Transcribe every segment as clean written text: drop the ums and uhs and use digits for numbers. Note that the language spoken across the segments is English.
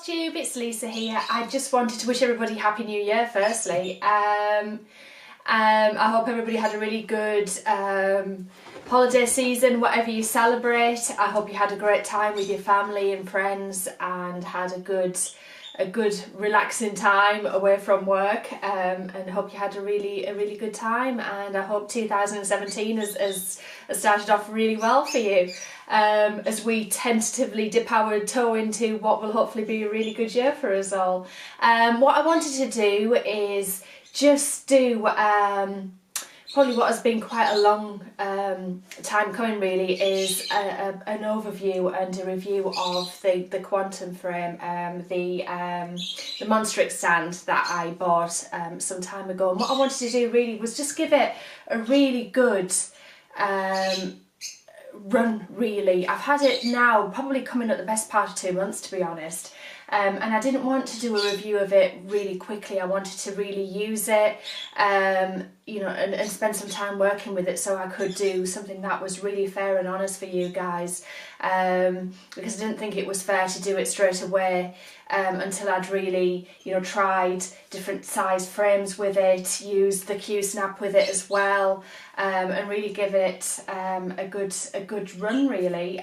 FlossTube, it's Lisa here. I just wanted to wish everybody Happy New Year firstly. I hope everybody had a really good holiday season, whatever you celebrate. I hope you had a great time with your family and friends and had a good relaxing time away from work, and hope you had a really good time, and I hope 2017 has started off really well for you, as we tentatively dip our toe into what will hopefully be a really good year for us all. What I wanted to do is just do probably what has been quite a long time coming really, is an overview and a review of the quantum frame, the Monstrik stand that I bought some time ago. And what I wanted to do really was just give it a really good run really. I've had it now probably coming up the best part of 2 months, to be honest. And I didn't want to do a review of it really quickly. I wanted to really use it, you know, and spend some time working with it so I could do something that was really fair and honest for you guys, because I didn't think it was fair to do it straight away until I'd really, you know, tried different size frames with it, used the Q-snap with it as well, and really give it a good run really.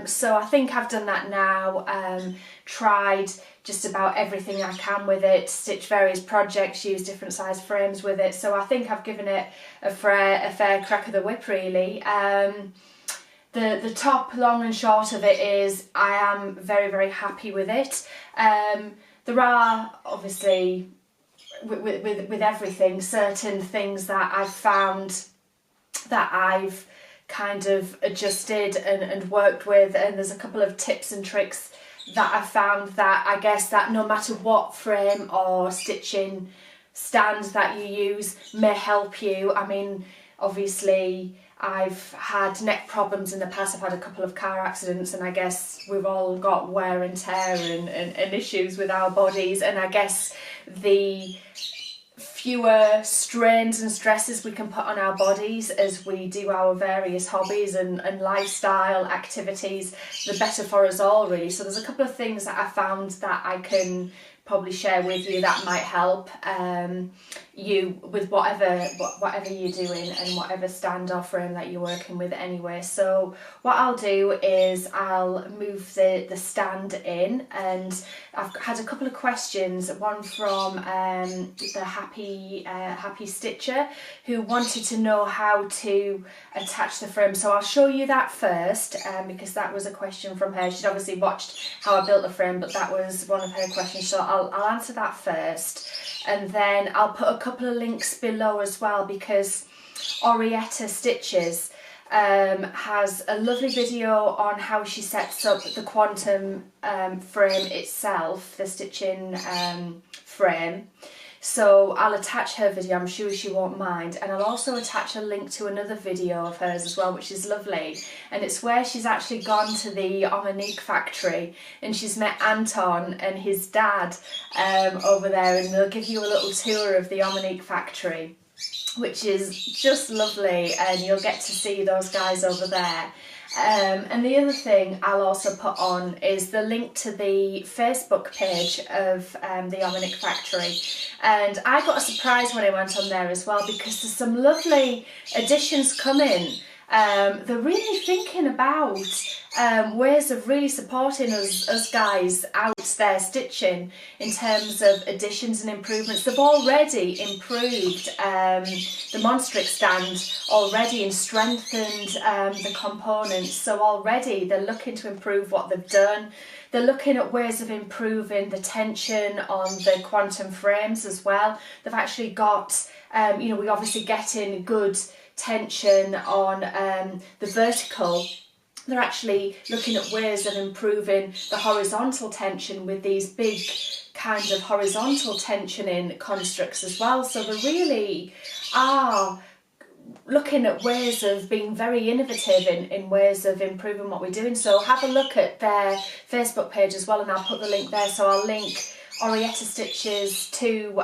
So I think I've done that now. Tried just about everything I can with it, stitched various projects, used different size frames with it, so I think I've given it a fair crack of the whip really. The top, long and short of it is I am very happy with it. There are obviously with everything certain things that I've found that I've kind of adjusted and worked with, and there's a couple of tips and tricks that I found that I guess that no matter what frame or stitching stand that you use may help you. I mean, obviously I've had neck problems in the past, I've had a couple of car accidents, and I guess we've all got wear and tear and issues with our bodies, and I guess the fewer strains and stresses we can put on our bodies as we do our various hobbies and lifestyle activities, the better for us all really. So there's a couple of things that I found that I can probably share with you that might help you with whatever you're doing and whatever stand or frame that you're working with anyway. So what I'll do is I'll move the stand in, and I've had a couple of questions, one from the happy stitcher, who wanted to know how to attach the frame. So I'll show you that first, because that was a question from her. She'd obviously watched how I built the frame, but that was one of her questions, so I'll answer that first, and then I'll put a couple of links below as well, because Orietta Stitches has a lovely video on how she sets up the quantum frame itself, the stitching frame. So I'll attach her video, I'm sure she won't mind, and I'll also attach a link to another video of hers as well, which is lovely, and it's where she's actually gone to the Monstriq factory and she's met Anton and his dad over there, and they'll give you a little tour of the Monstriq factory, which is just lovely, and you'll get to see those guys over there. And the other thing I'll also put on is the link to the Facebook page of the Monstriq factory, and I got a surprise when I went on there as well, because there's some lovely additions coming. They're really thinking about ways of really supporting us guys out there stitching in terms of additions and improvements. They've already improved the Monstriq stand already and strengthened the components, so already they're looking to improve what they've done. They're looking at ways of improving the tension on the quantum frames as well. They've actually got, you know, we're obviously getting good tension on the vertical. They're actually looking at ways of improving the horizontal tension with these big kind of horizontal tensioning constructs as well. So they really are looking at ways of being very innovative in ways of improving what we're doing. So have a look at their Facebook page as well, and I'll put the link there. So I'll link Orietta Stitches to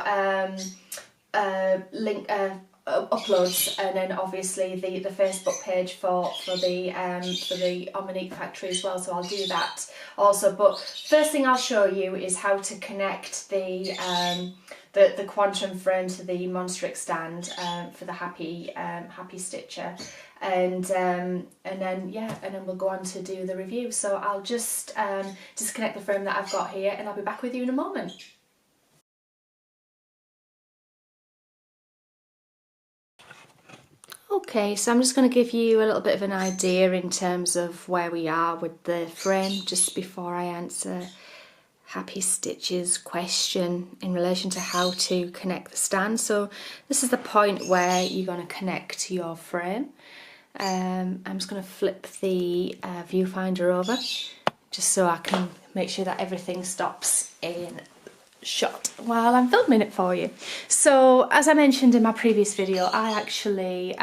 uploads, and then obviously the Facebook page for the Monstriq factory as well, so I'll do that also. But first thing I'll show you is how to connect the quantum frame to the Monstriq stand for the happy stitcher, and then we'll go on to do the review. So I'll just disconnect the frame that I've got here, and I'll be back with you in a moment. Okay, so I'm just going to give you a little bit of an idea in terms of where we are with the frame just before I answer Happy Stitch's question in relation to how to connect the stand. So this is the point where you're going to connect your frame. I'm just going to flip the viewfinder over just so I can make sure that everything stops in shot while I'm filming it for you. So as I mentioned in my previous video, I actually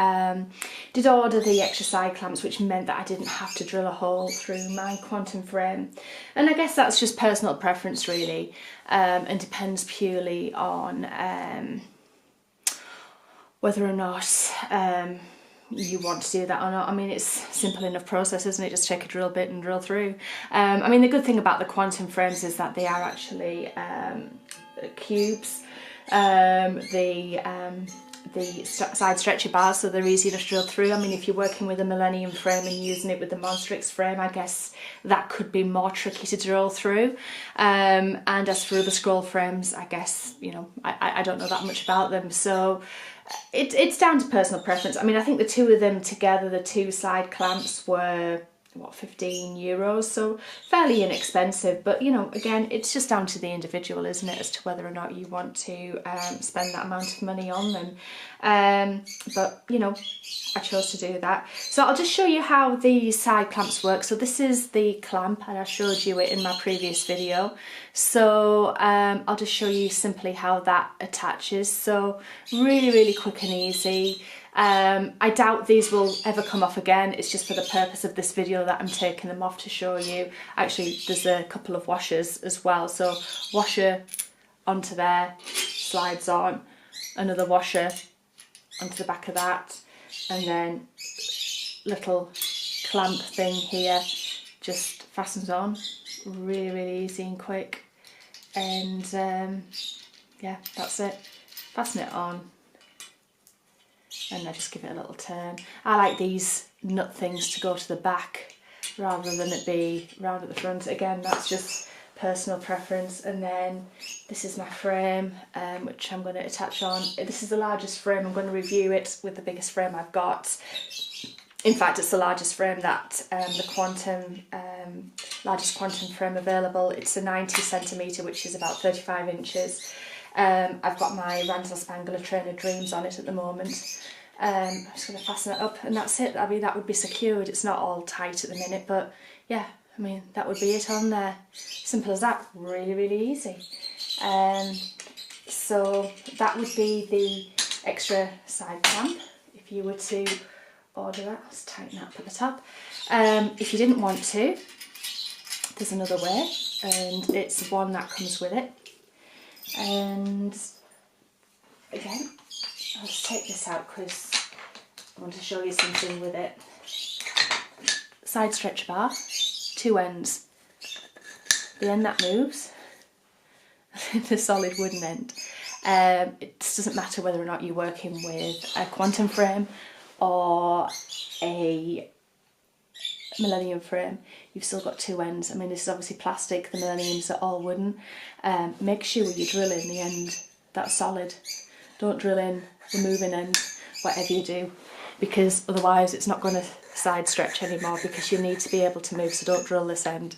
did order the extra side clamps, which meant that I didn't have to drill a hole through my quantum frame, and I guess that's just personal preference really, and depends purely on whether or not you want to do that or not. I mean, it's simple enough process, isn't it? Just take a drill bit and drill through. I mean, the good thing about the quantum frames is that they are actually cubes. The side stretcher bars, so they're easy to drill through. I mean, if you're working with a Millennium frame and using it with the Monstriq frame, I guess that could be more tricky to drill through. And as for the scroll frames, I guess, you know, I don't know that much about them, so it's down to personal preference. I mean, I think the two of them together, the two side clamps, were what, €15, so fairly inexpensive. But you know, again, it's just down to the individual, isn't it, as to whether or not you want to spend that amount of money on them. But you know, I chose to do that. So I'll just show you how the side clamps work. So this is the clamp, and I showed you it in my previous video. So I'll just show you simply how that attaches. So really quick and easy. I doubt these will ever come off again. It's just for the purpose of this video that I'm taking them off to show you. Actually, there's a couple of washers as well. So washer onto there, slides on, another washer onto the back of that, and then little clamp thing here just fastens on. Really easy and quick. And yeah, that's it. Fasten it on. And I just give it a little turn. I like these nut things to go to the back rather than it be round at the front. Again, that's just personal preference. And then this is my frame, which I'm going to attach on. This is the largest frame. I'm going to review it with the biggest frame I've got. In fact, it's the largest frame that largest quantum frame available. It's a 90 centimetre, which is about 35 inches. I've got my Ransel Spangler Trainer Dreams on it at the moment. I'm just going to fasten it up, and that's it. I mean, that would be secured. It's not all tight at the minute, but yeah, I mean, that would be it on there. Simple as that. Really easy. So that would be the extra side clamp if you were to order that. Let's tighten that up at the top. If you didn't want to, there's another way, and it's one that comes with it. And again, I'll just take this out because I want to show you something with it. Side stretch bar, two ends. The end that moves, the solid wooden end. It doesn't matter whether or not you're working with a quantum frame or a Millennium frame, you've still got two ends. I mean, this is obviously plastic, the Millenniums are all wooden. Make sure you drill in the end that's solid. Don't drill in the moving end, whatever you do, because otherwise it's not going to side stretch anymore, because you need to be able to move, so don't drill this end.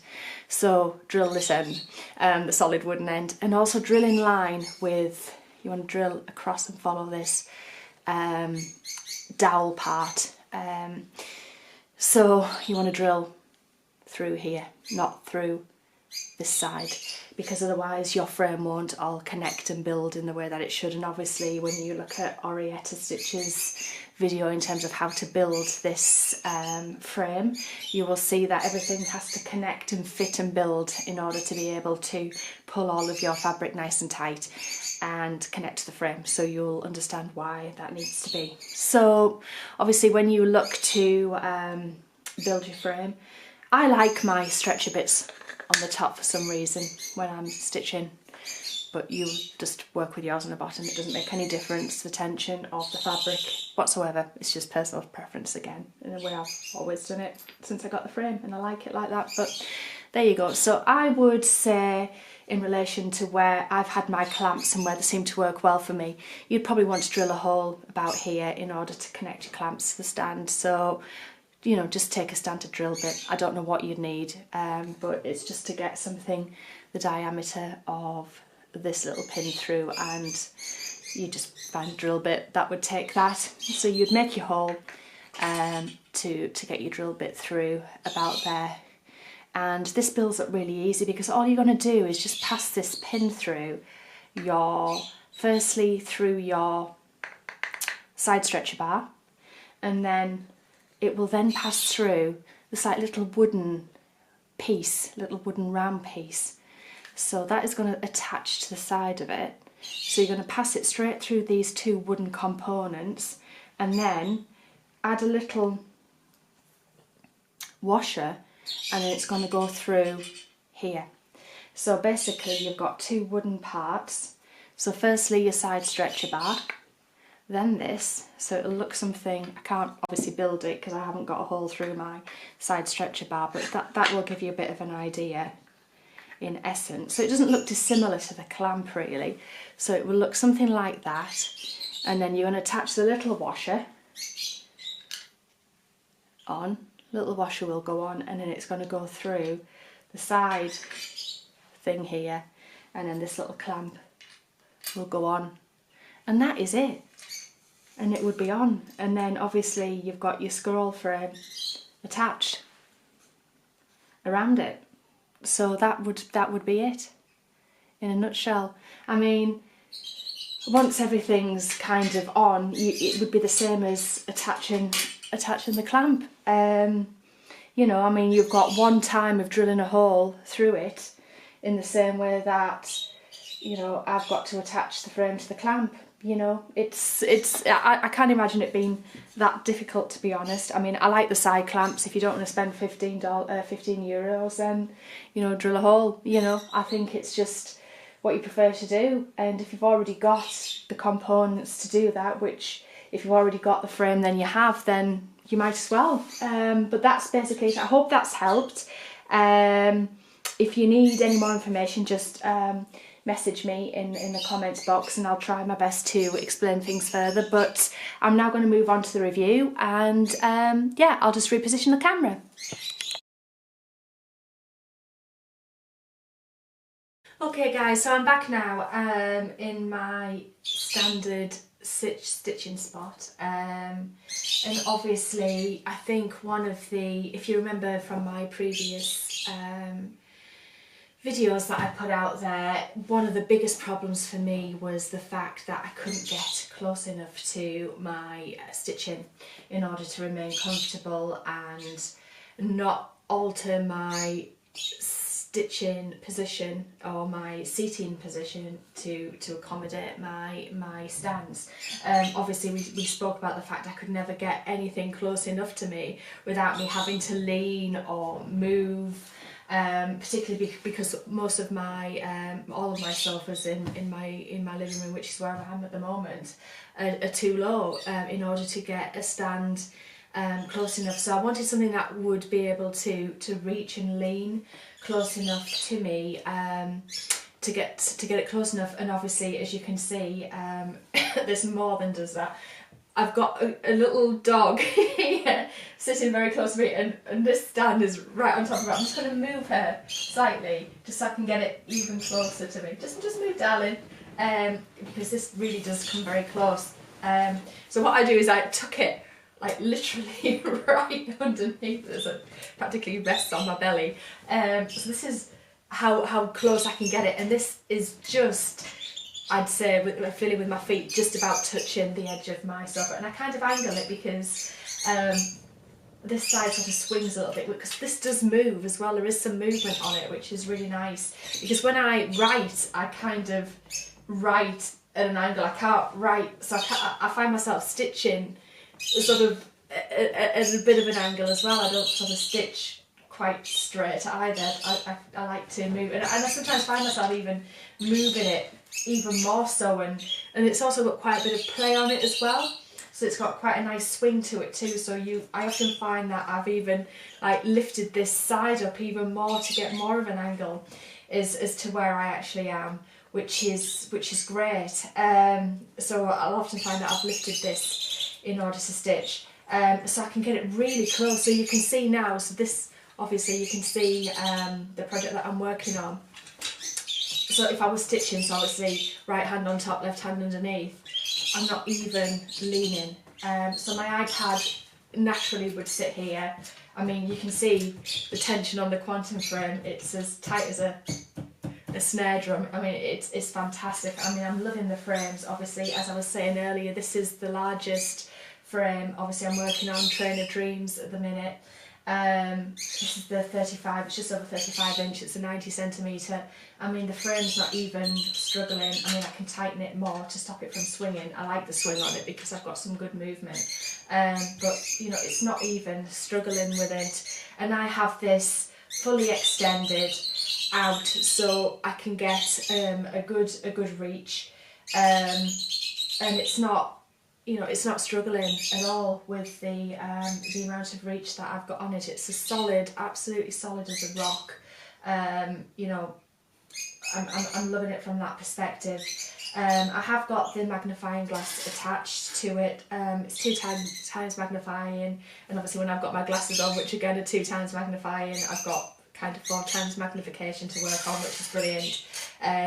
So drill this end, the solid wooden end, and also drill in line with, you want to drill across and follow this dowel part. So you want to drill through here, not through this side, because otherwise your frame won't all connect and build in the way that it should. And obviously when you look at Orietta Stitch's video in terms of how to build this frame, you will see that everything has to connect and fit and build in order to be able to pull all of your fabric nice and tight. and connect to the frame, so you'll understand why that needs to be. So obviously when you look to build your frame, I like my stretcher bits on the top for some reason when I'm stitching, but you just work with yours on the bottom. It doesn't make any difference, the tension of the fabric whatsoever. It's just personal preference again, in the way I've always done it since I got the frame, and I like it like that. But there you go. So I would say, in relation to where I've had my clamps and where they seem to work well for me, you'd probably want to drill a hole about here in order to connect your clamps to the stand. So, you know, just take a standard drill bit. I don't know what you'd need, but it's just to get something the diameter of this little pin through, and you just find a drill bit that would take that. So you'd make your hole to get your drill bit through about there. And this builds up really easy, because all you're going to do is just pass this pin through firstly through your side stretcher bar, and then it will then pass through this like little wooden piece, little wooden round piece. So that is going to attach to the side of it. So you're going to pass it straight through these two wooden components, and then add a little washer, and then it's going to go through here. So basically you've got two wooden parts. So firstly your side stretcher bar, then this, so it'll look something, I can't obviously build it because I haven't got a hole through my side stretcher bar, but that will give you a bit of an idea in essence. So it doesn't look dissimilar to the clamp really, so it will look something like that. And then you're going to attach the little washer on, little washer will go on, and then it's going to go through the side thing here, and then this little clamp will go on, and that is it, and it would be on. And then obviously you've got your scroll frame attached around it. So that would be it in a nutshell. I mean, once everything's kind of on, it would be the same as attaching the clamp. You know, I mean, you've got one time of drilling a hole through it, in the same way that, you know, I've got to attach the frame to the clamp. You know, I can't imagine it being that difficult, to be honest. I mean, I like the side clamps. If you don't want to spend €15, then, you know, drill a hole. You know, I think it's just what you prefer to do. And if you've already got the components to do that, which if you've already got the frame, then you might as well. But that's basically it. I hope that's helped. If you need any more information, just message me in the comments box, and I'll try my best to explain things further. But I'm now going to move on to the review, and yeah, I'll just reposition the camera. Okay guys, so I'm back now in my standard stitching spot, and obviously I think one of the, if you remember from my previous videos that I put out there, one of the biggest problems for me was the fact that I couldn't get close enough to my stitching in order to remain comfortable and not alter my stitching position or my seating position to accommodate my stance. Obviously we spoke about the fact I could never get anything close enough to me without me having to lean or move. Particularly because most of my all of my sofas in my living room, which is where I am at the moment, are too low in order to get a stand close enough. So I wanted something that would be able to reach and lean close enough to me to get it close enough. And obviously, as you can see, there's more than does that. I've got a little dog here sitting very close to me, and this stand is right on top of her. I'm just going to move her slightly just so I can get it even closer to me. Just move, darling, because this really does come very close. So what I do is I tuck it like literally right underneath us, and practically rests on my belly. So this is how close I can get it, and this is just, I'd say, feeling with my feet just about touching the edge of my sofa. And I kind of angle it because this side sort of swings a little bit, because this does move as well. There is some movement on it, which is really nice, because when I write, I kind of right at an angle. I can't right, so I find myself stitching sort of at a bit of an angle as well. I don't sort of stitch quite straight either. I like to move, and I sometimes find myself even moving it even more so, and it's also got quite a bit of play on it as well. So it's got quite a nice swing to it too. So I often find that I've even like lifted this side up even more to get more of an angle as to where I actually am, which is great. So I'll often find that I've lifted this in order to stitch, so I can get it really close. So you can see now. So this, obviously, you can see the project that I'm working on. So if I was stitching, so obviously right hand on top, left hand underneath, I'm not even leaning. So my iPad naturally would sit here. I mean, you can see the tension on the quantum frame. It's as tight as a snare drum. I mean, it's fantastic. I mean, I'm loving the frames. Obviously, as I was saying earlier, this is the largest frame. Obviously, I'm working on Train of Dreams at the minute. This is the 35, it's just over 35 inch, it's a 90 centimetre. I mean, the frame's not even struggling. I mean, I can tighten it more to stop it from swinging. I like the swing on it because I've got some good movement. But, you know, it's not even struggling with it. And I have this fully extended out so I can get a good reach. And it's not, you know, it's not struggling at all with the amount of reach that I've got on it. It's as solid, absolutely solid as a rock. You know, I'm loving it from that perspective. I have got the magnifying glass attached to it. It's 2 times magnifying, and obviously when I've got my glasses on, which again are 2 times magnifying, I've got kind of 4 times magnification to work on, which is brilliant,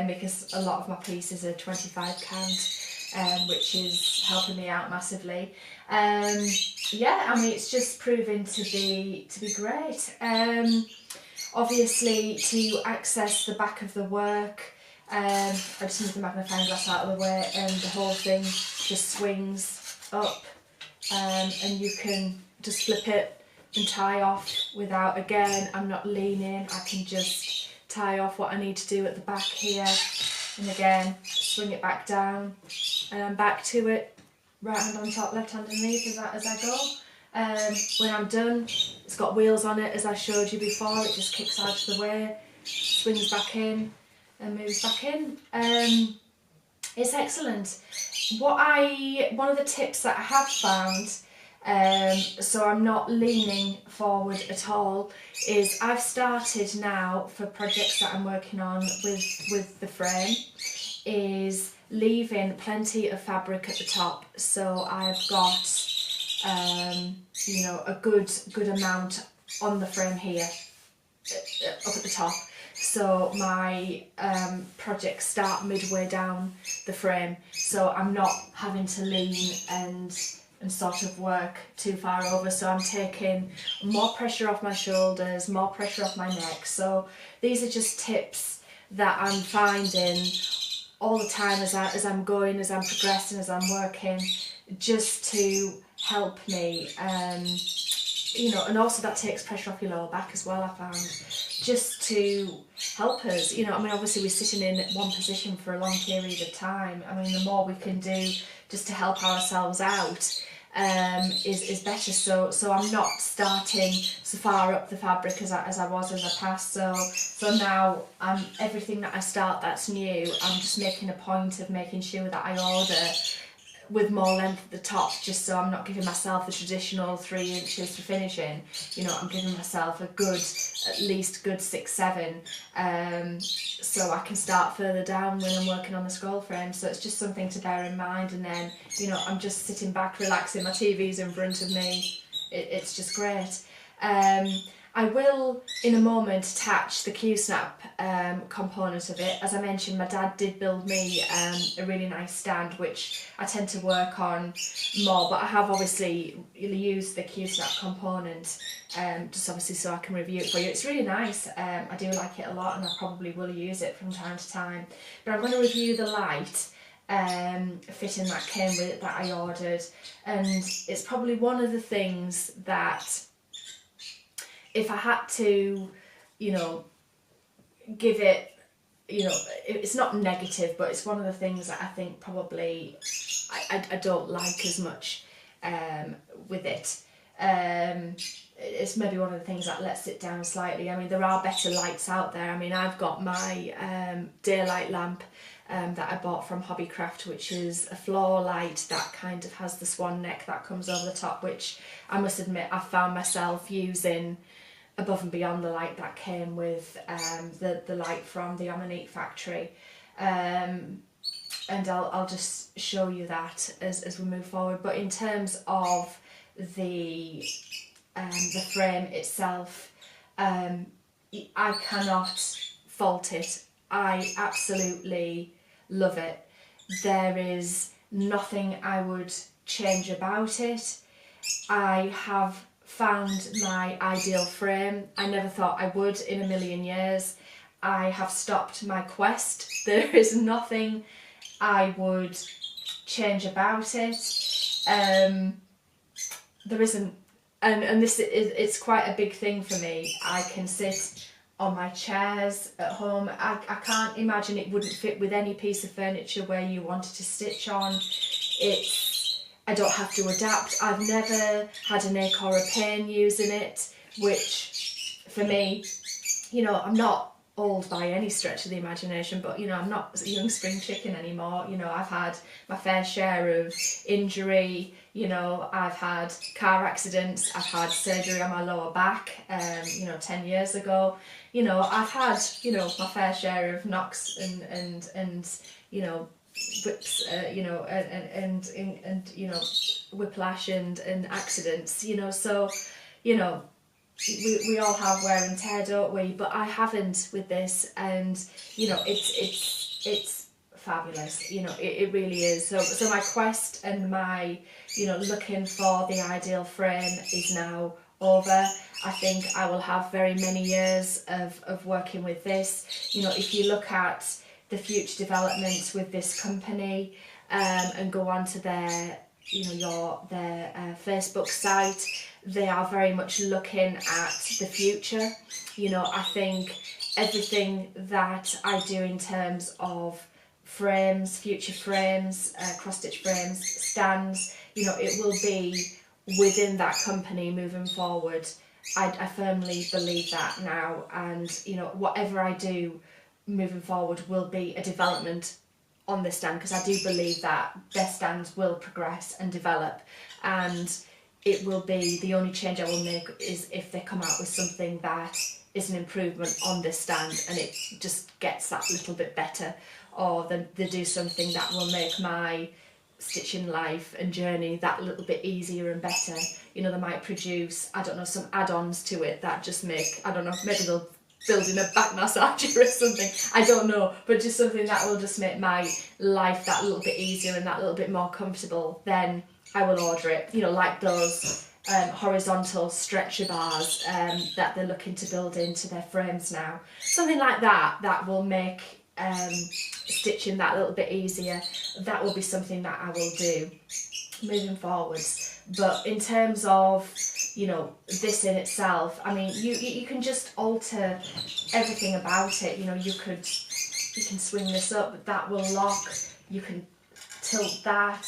because a lot of my pieces are 25 count. Which is helping me out massively. Yeah, I mean, it's just proving to be great. Obviously, to access the back of the work, I just move the magnifying glass out of the way, and the whole thing just swings up, and you can just flip it and tie off without, again, I'm not leaning. I can just tie off what I need to do at the back here, and again, swing it back down, and I'm back to it, right hand on top, left hand underneath as I go. When I'm done, it's got wheels on it, as I showed you before. It just kicks out of the way, swings back in, and moves back in. It's excellent. One of the tips that I have found, so I'm not leaning forward at all, is I've started now for projects that I'm working on with the frame, is leaving plenty of fabric at the top. So I've got you know, a good amount on the frame here, up at the top. So my projects start midway down the frame, so I'm not having to lean and sort of work too far over. So I'm taking more pressure off my shoulders, more pressure off my neck. So these are just tips that I'm finding all the time as I'm going, as I'm progressing, as I'm working, just to help me, you know, and also that takes pressure off your lower back as well, I found, just to help us. You know, I mean, obviously we're sitting in one position for a long period of time. I mean, the more we can do just to help ourselves out is better. So I'm not starting so far up the fabric as I was in the past. So now everything that I start that's new, I'm just making a point of making sure that I order with more length at the top, just so I'm not giving myself the traditional 3 inches for finishing. You know, I'm giving myself a good, at least good 6-7, so I can start further down when I'm working on the scroll frame. So it's just something to bear in mind. And then, you know, I'm just sitting back, relaxing, my TV's in front of me. It's just great. I will, in a moment, attach the Q-snap component of it. As I mentioned, my dad did build me a really nice stand, which I tend to work on more, but I have obviously used the Q-snap component, just obviously so I can review it for you. It's really nice. I do like it a lot, and I probably will use it from time to time. But I'm going to review the light fitting that came with it that I ordered, and it's probably one of the things that, if I had to, you know, give it you know, it's not negative, but it's one of the things that I think probably I don't like as much with it. It's maybe one of the things that lets it down slightly. I mean, there are better lights out there. I mean, I've got my daylight lamp that I bought from Hobbycraft, which is a floor light that kind of has the swan neck that comes over the top, which I must admit I found myself using above and beyond the light that came with the light from the Monstriq factory. And I'll just show you that as we move forward. But in terms of the frame itself, I cannot fault it. I absolutely love it. There is nothing I would change about it. I have found my ideal frame. I never thought I would in a million years. I have stopped my quest. There is nothing I would change about it. There isn't, and this is, it's quite a big thing for me. I can sit on my chairs at home. I can't imagine it wouldn't fit with any piece of furniture where you wanted to stitch on. I don't have to adapt. I've never had an ache or a pain using it, which for me, you know, I'm not old by any stretch of the imagination, but you know, I'm not a young spring chicken anymore. You know, I've had my fair share of injury, you know, I've had car accidents, I've had surgery on my lower back, you know, 10 years ago. You know, I've had, you know, my fair share of knocks and you know, whips, you know, and you know, whiplash and accidents, you know, so, you know, we all have wear and tear, don't we? But I haven't with this, and you know, it's fabulous, you know, it really is. So my quest and my, you know, looking for the ideal frame is now over. I think I will have very many years of working with this. You know, if you look at the future developments with this company, and go on to their, you know, their Facebook site, they are very much looking at the future. You know, I think everything that I do in terms of frames, future frames, cross-stitch frames, stands, you know, it will be within that company moving forward. I firmly believe that now, and you know, whatever I do moving forward will be a development on this stand, because I do believe that their stands will progress and develop, and it will be, the only change I will make is if they come out with something that is an improvement on this stand and it just gets that little bit better, or they do something that will make my stitching life and journey that little bit easier and better. You know, they might produce, I don't know, some add-ons to it that just make, I don't know, maybe they'll build in a back massager or something, I don't know, but just something that will just make my life that little bit easier and that little bit more comfortable, then I will order it. You know, like those horizontal stretcher bars that they're looking to build into their frames now. Something like that, that will make stitching that little bit easier. That will be something that I will do moving forwards. But in terms of, you know, this in itself, I mean, you can just alter everything about it. You know, you can swing this up, that will lock, you can tilt that.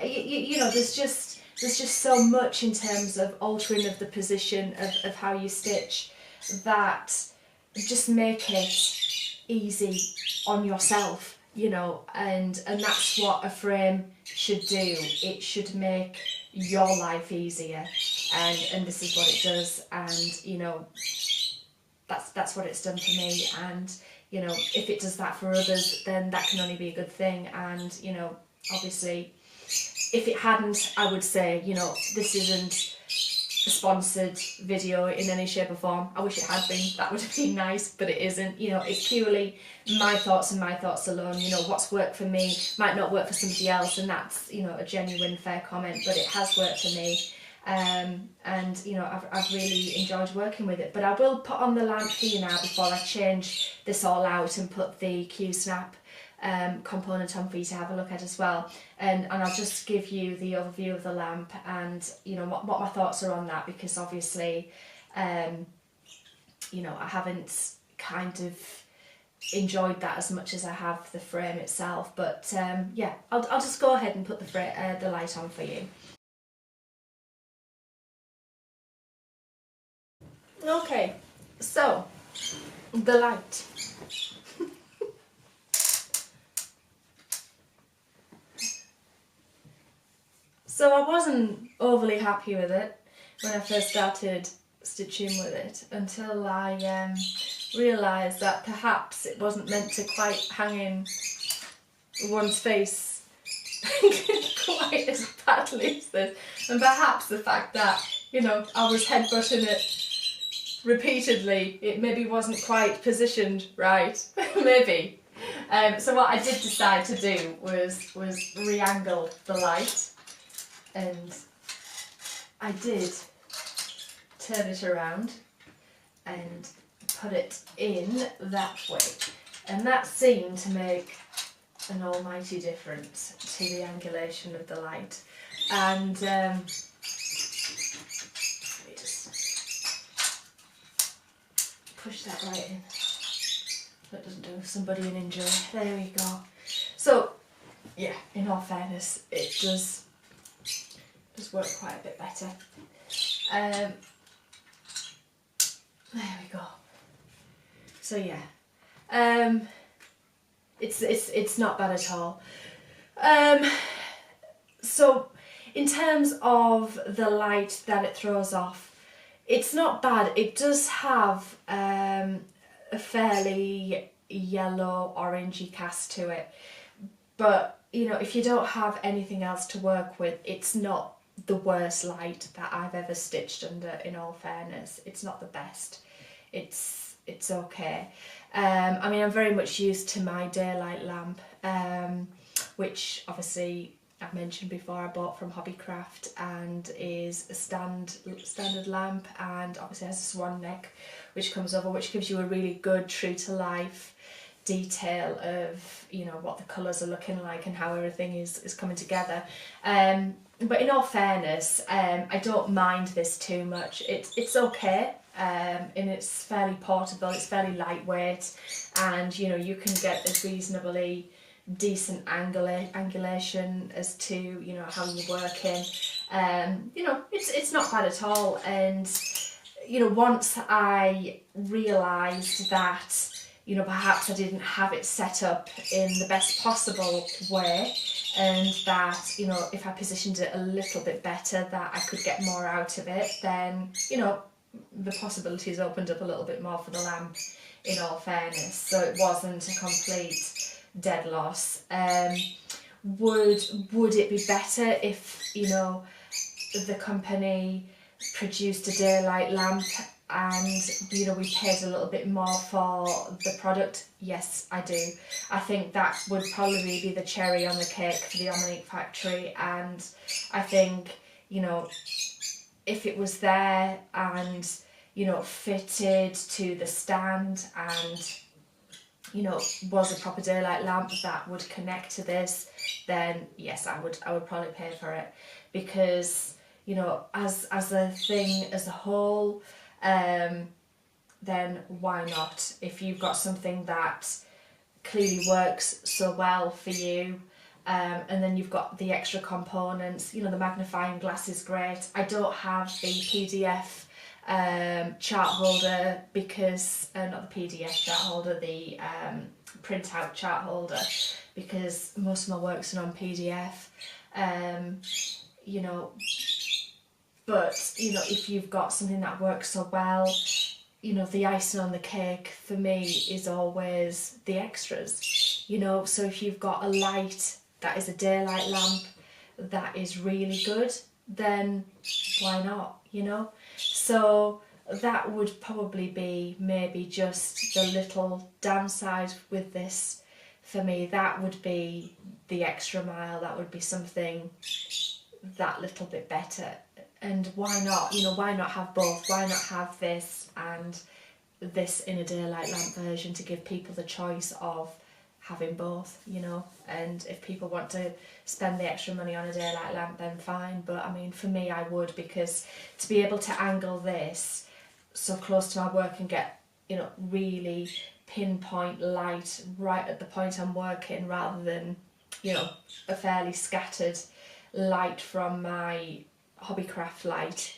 You know, there's just so much in terms of altering of the position of how you stitch that just make it easy on yourself, you know, and that's what a frame should do. It should make your life easier, and this is what it does, and you know, that's what it's done for me, and you know, if it does that for others, then that can only be a good thing. And you know, obviously, if it hadn't, I would say, you know, this isn't a sponsored video in any shape or form. I wish it had been, that would have been nice, but it isn't. You know, it's purely my thoughts and my thoughts alone. You know, what's worked for me might not work for somebody else, and that's, you know, a genuine fair comment, but it has worked for me. And you know, I've really enjoyed working with it. But I will put on the lamp for you now before I change this all out and put the Q-snap component on for you to have a look at as well, and I'll just give you the overview of the lamp and you know what my thoughts are on that, because obviously you know, I haven't kind of enjoyed that as much as I have the frame itself. But yeah, I'll just go ahead and put the light on for you. Okay, so the light. So I wasn't overly happy with it when I first started stitching with it, until I realised that perhaps it wasn't meant to quite hang in one's face quite as badly as this, and perhaps the fact that, you know, I was headbutting it repeatedly, it maybe wasn't quite positioned right, maybe. So what I did decide to do was re-angle the light, and I did turn it around and put it in that way, and that seemed to make an almighty difference to the angulation of the light. And let me just push that right in so it doesn't do somebody an injury. There we go. So yeah, in all fairness, it does work quite a bit better. There we go. So yeah, it's not bad at all. So in terms of the light that it throws off, it's not bad. It does have a fairly yellow orangey cast to it, but you know, if you don't have anything else to work with, it's not the worst light that I've ever stitched under, in all fairness. It's not the best. It's okay. I mean, I'm very much used to my daylight lamp, which obviously I've mentioned before I bought from Hobbycraft, and is a standard lamp, and obviously has a swan neck which comes over, which gives you a really good true to life detail of, you know, what the colours are looking like and how everything is coming together. But in all fairness, I don't mind this too much. It's okay, and it's fairly portable, it's fairly lightweight, and you know, you can get a reasonably decent angulation as to, you know, how you're working. You know, it's not bad at all. And you know, once I realised that, you know, perhaps I didn't have it set up in the best possible way, and that, you know, if I positioned it a little bit better, that I could get more out of it, then, you know, the possibilities opened up a little bit more for the lamp, in all fairness. So it wasn't a complete dead loss. Would it be better if, you know, the company produced a daylight lamp and, you know, we paid a little bit more for the product? Yes, I do. I think that would probably be the cherry on the cake for the Monstriq factory, and I think, you know, if it was there and, you know, fitted to the stand and, you know, was a proper daylight lamp that would connect to this, then yes, I would probably pay for it, because, you know, as a thing as a whole, then why not? If you've got something that clearly works so well for you, and then you've got the extra components, you know, the magnifying glass is great. I don't have the PDF chart holder, because not the PDF chart holder, the printout chart holder, because most of my work's on PDF. You know, but you know, if you've got something that works so well, you know, the icing on the cake for me is always the extras, you know. So if you've got a light that is a daylight lamp that is really good, then why not, you know? So that would probably be maybe just the little downside with this for me. That would be the extra mile, that would be something that little bit better. And why not, you know, why not have both? Why not have this and this in a daylight lamp version, to give people the choice of having both, you know? And if people want to spend the extra money on a daylight lamp, then fine. But I mean, for me, I would, because to be able to angle this so close to my work and get, you know, really pinpoint light right at the point I'm working, rather than, you know, a fairly scattered light from my hobbycraft light,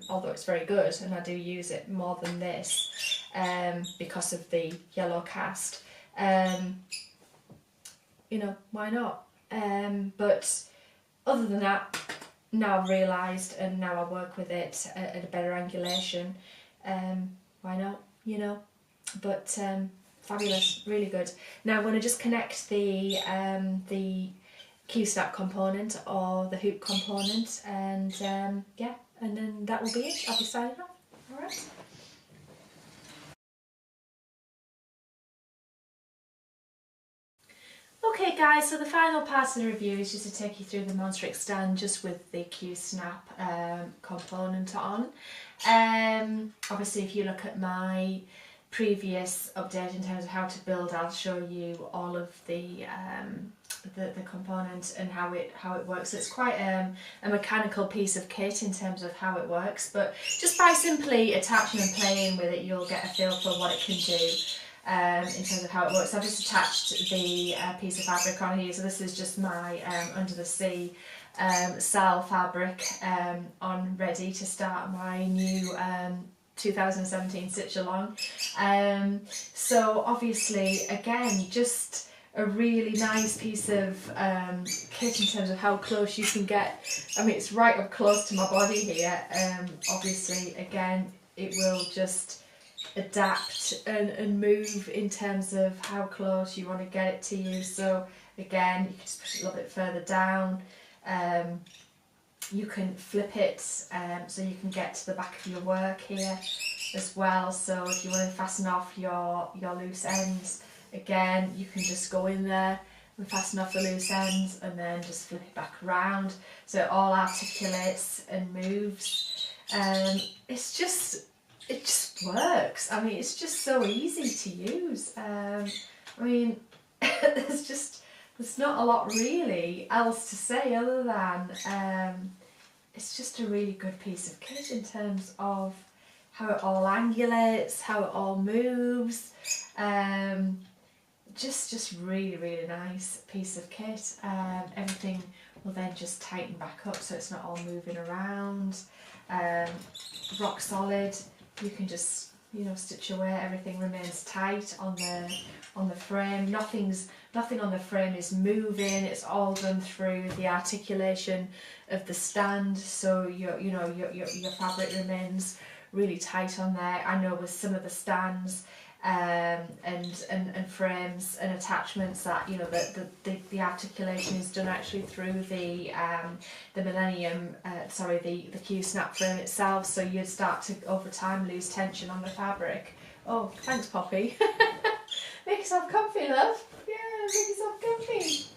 although it's very good and I do use it more than this because of the yellow cast. You know, why not? But other than that, now I've realised, and now I work with it at a better angulation, why not, you know? But fabulous, really good. Now I'm going to just connect the Q-snap component or the hoop component, and yeah, and then that will be it. I'll be signing off. Alright. Okay guys, so the final part of the review is just to take you through the Monstriq stand just with the Q-snap component on. Obviously if you look at my previous update in terms of how to build, I'll show you all of the component and how it works. So it's quite a mechanical piece of kit in terms of how it works, but just by simply attaching and playing with it, you'll get a feel for what it can do. In terms of how it works. I've just attached the piece of fabric on here, so this is just my Under the Sea Sal fabric on ready to start my new 2017 stitch along. So obviously again, just a really nice piece of kit in terms of how close you can get. I mean, it's right up close to my body here. Obviously again, it will just adapt and move in terms of how close you want to get it to you. So again, you can just push it a little bit further down. You can flip it so you can get to the back of your work here as well. So if you want to fasten off your loose ends, again, you can just go in there and fasten off the loose ends and then just flip it back around. So it all articulates and moves. It just works. I mean, it's just so easy to use. I mean, there's not a lot really else to say other than it's just a really good piece of kit in terms of how it all angulates, how it all moves. Just really, really nice piece of kit. Everything will then just tighten back up so it's not all moving around. Rock solid. You can just, you know, stitch away. Everything remains tight on the frame. Nothing on the frame is moving. It's all done through the articulation of the stand. So your fabric remains really tight on there. I know with some of the stands and frames and attachments that, you know, the articulation is done actually through the the Q-snap frame itself, so you'd start to over time lose tension on the fabric. Oh, thanks Poppy. Make yourself comfy, love. Yeah, make yourself comfy.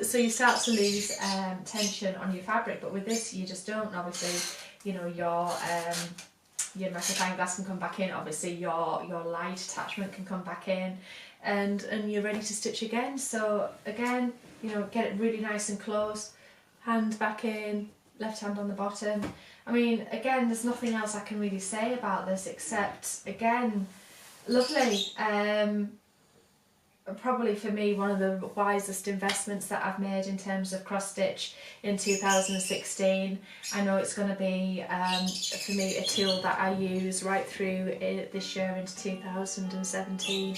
So you start to lose tension on your fabric, but with this you just don't. Obviously, you know, your magnifying glass can come back in, obviously your light attachment can come back in, and you're ready to stitch again. So again, you know, get it really nice and close, hand back in, left hand on the bottom. I mean, again, there's nothing else I can really say about this except, again, lovely. Probably for me one of the wisest investments that I've made in terms of cross stitch in 2016. I know it's going to be for me a tool that I use right through this year into 2017.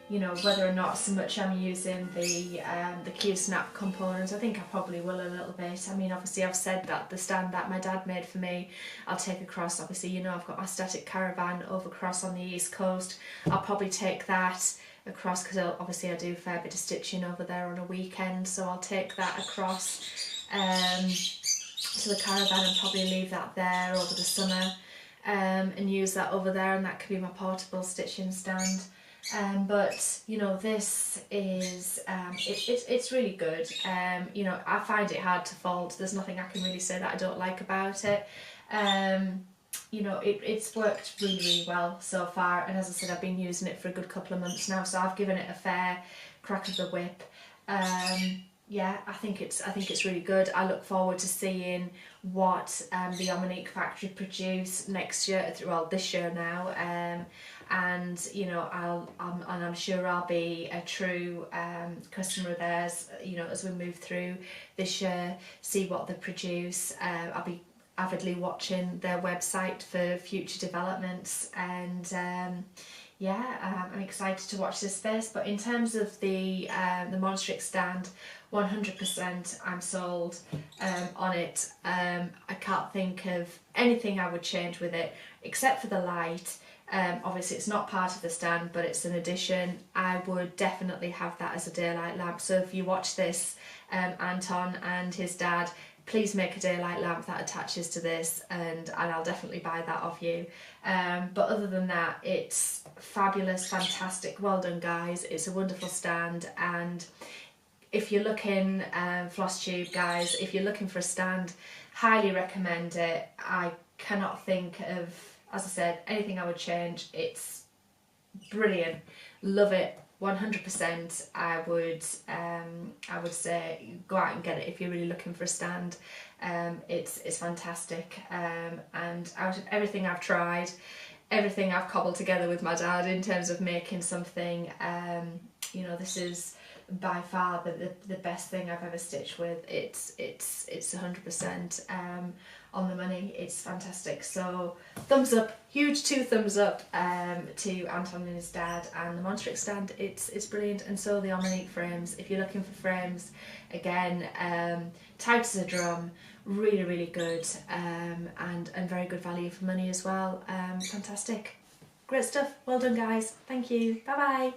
You know, whether or not so much I'm using the Q-snap component, I think I probably will a little bit. I mean, obviously I've said that the stand that my dad made for me, I'll take across. Obviously, you know, I've got my static caravan over across on the East Coast. I'll probably take that across because obviously I do a fair bit of stitching over there on a weekend, so I'll take that across to the caravan and probably leave that there over the summer and use that over there, and that could be my portable stitching stand. But you know, this is it's really good. You know, I find it hard to fold. There's nothing I can really say that I don't like about it. You know, it's worked really, really well so far, and as I said, I've been using it for a good couple of months now, so I've given it a fair crack of the whip. yeah, I think it's really good. I look forward to seeing what the Monstriq factory produce next year. Well, this year now, and you know, I'm sure I'll be a true customer of theirs. You know, as we move through this year, see what they produce. I'll be avidly watching their website for future developments, and yeah, I'm excited to watch this space. But in terms of the Monstriq stand, 100% I'm sold on it. I can't think of anything I would change with it except for the light. Obviously it's not part of the stand, but it's an addition. I would definitely have that as a daylight lamp. So if you watch this, Anton and his dad, please make a daylight lamp that attaches to this, and I'll definitely buy that off you. But other than that, it's fabulous, fantastic, well done guys. It's a wonderful stand, and if you're looking, FlossTube guys, if you're looking for a stand, highly recommend it. I cannot think of, as I said, anything I would change. It's brilliant, love it. 100%. I would say go out and get it if you're really looking for a stand. It's fantastic, and out of everything I've tried, everything I've cobbled together with my dad in terms of making something, you know, this is by far the best thing I've ever stitched with. It's 100% on the money. It's fantastic. So thumbs up, huge 2 thumbs up to Anton and his dad, and the Monstriq stand. It's brilliant, and so the Monstriq frames. If you're looking for frames, again, tight as a drum, really good, and very good value for money as well. Fantastic, great stuff. Well done guys. Thank you. Bye bye.